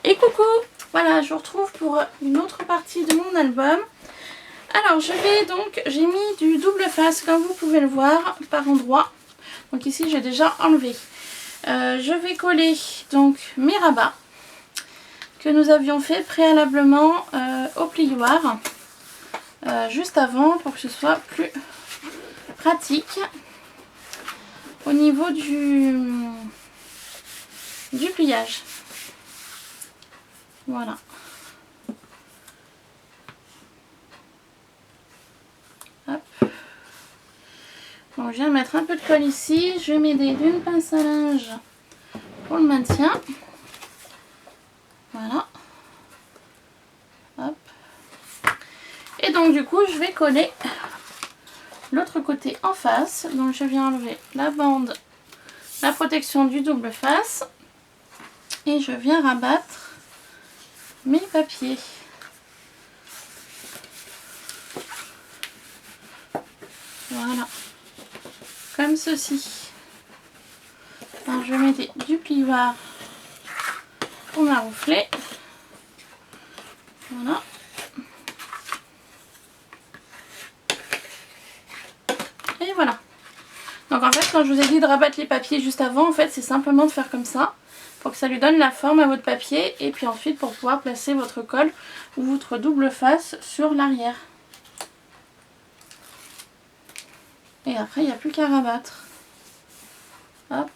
Et coucou, voilà, je vous retrouve pour une autre partie de mon album. Alors j'ai mis du double face comme vous pouvez le voir par endroits. Donc ici j'ai déjà enlevé. Je vais coller donc mes rabats que nous avions fait préalablement au plioir juste avant pour que ce soit plus pratique au niveau du pliage. Voilà. Hop. Bon, je viens de mettre un peu de colle ici. Je vais m'aider d'une pince à linge pour le maintien. Voilà. Hop. Et donc du coup, je vais coller l'autre côté en face. Donc je viens enlever la bande, la protection du double face. Et je viens rabattre mes papiers. Voilà. Comme ceci. Alors je vais mettre du plioir pour maroufler. Voilà. Et voilà. Donc en fait quand je vous ai dit de rabattre les papiers juste avant, en fait c'est simplement de faire comme ça pour que ça lui donne la forme à votre papier et puis ensuite pour pouvoir placer votre colle ou votre double face sur l'arrière. Et après il n'y a plus qu'à rabattre. Hop.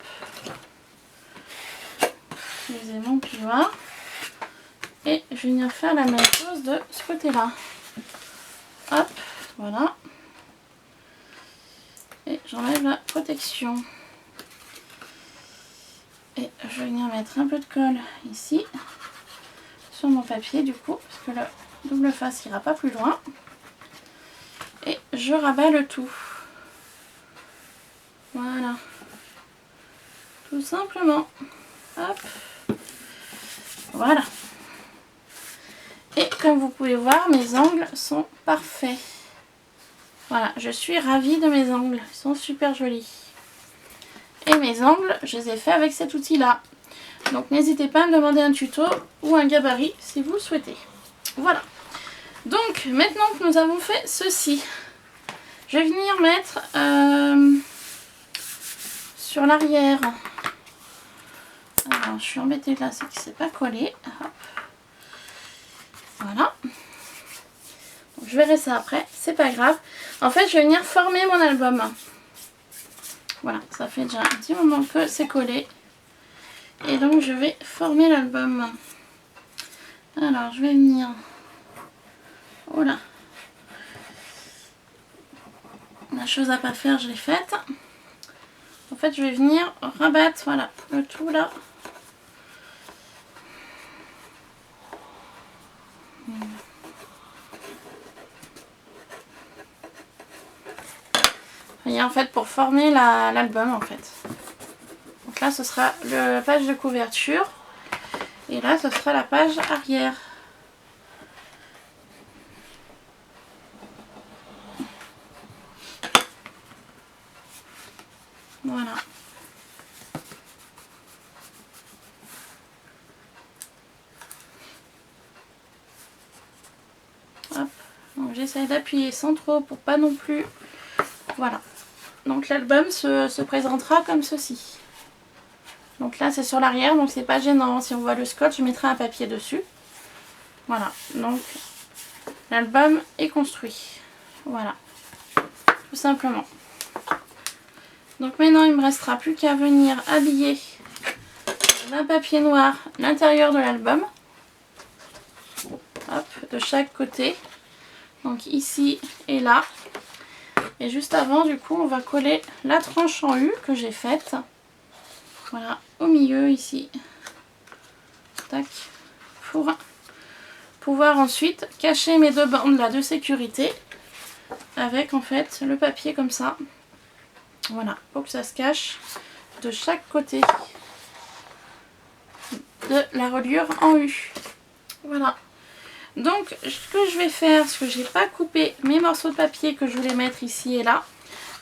J'utilisais mon plioir. Et je vais venir faire la même chose de ce côté-là. Hop, voilà. Et j'enlève la protection. Et je vais venir mettre un peu de colle ici. Sur mon papier du coup. Parce que le double face ira pas plus loin. Et je rabats le tout. Voilà. Tout simplement. Hop. Voilà. Et comme vous pouvez voir, mes angles sont parfaits. Voilà, je suis ravie de mes angles. Ils sont super jolis. Et mes angles, je les ai faits avec cet outil-là. Donc n'hésitez pas à me demander un tuto ou un gabarit si vous le souhaitez. Voilà. Donc maintenant que nous avons fait ceci, je vais venir mettre sur l'arrière. Alors je suis embêtée là, c'est qu'il ne s'est pas collé. Hop. Voilà. Donc, je verrai ça après, c'est pas grave. En fait, je vais venir former mon album. Voilà, ça fait déjà un petit moment que c'est collé. Et donc, je vais former l'album. Alors, je vais venir... Oh là. La chose à pas faire, je l'ai faite. En fait, je vais venir rabattre, voilà, le tout là. Et en fait pour former l'album en fait. Donc là ce sera la page de couverture et là ce sera la page arrière. Voilà. Hop. Donc j'essaie d'appuyer sans trop pour pas non plus. Voilà. Donc l'album se présentera comme ceci. Donc là c'est sur l'arrière, donc c'est pas gênant. Si on voit le scotch, je mettrai un papier dessus. Voilà. Donc l'album est construit. Voilà. Tout simplement. Donc maintenant il me restera plus qu'à venir habiller d'un papier noir l'intérieur de l'album. Hop, de chaque côté. Donc ici et là. Et juste avant, du coup, on va coller la tranche en U que j'ai faite. Voilà, au milieu ici. Tac. Pour pouvoir ensuite cacher mes deux bandes là de sécurité. Avec en fait le papier comme ça. Voilà, pour que ça se cache de chaque côté de la reliure en U. Voilà. Donc ce que je vais faire, parce que j'ai pas coupé mes morceaux de papier que je voulais mettre ici et là.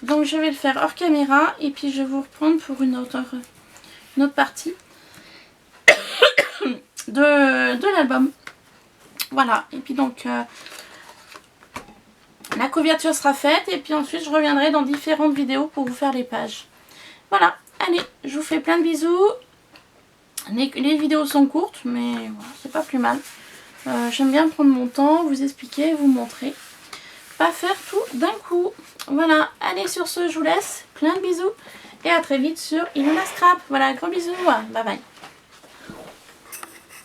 Donc je vais le faire hors caméra et puis je vais vous reprendre pour une autre partie de l'album. Voilà, et puis donc la couverture sera faite et puis ensuite je reviendrai dans différentes vidéos pour vous faire les pages. Voilà, allez, je vous fais plein de bisous. Les vidéos sont courtes, mais voilà, c'est pas plus mal. J'aime bien prendre mon temps, vous expliquer, vous montrer. Pas faire tout d'un coup. Voilà, allez, sur ce, je vous laisse. Plein de bisous et à très vite sur Ilona Scrap. Voilà, gros bisous, bye bye.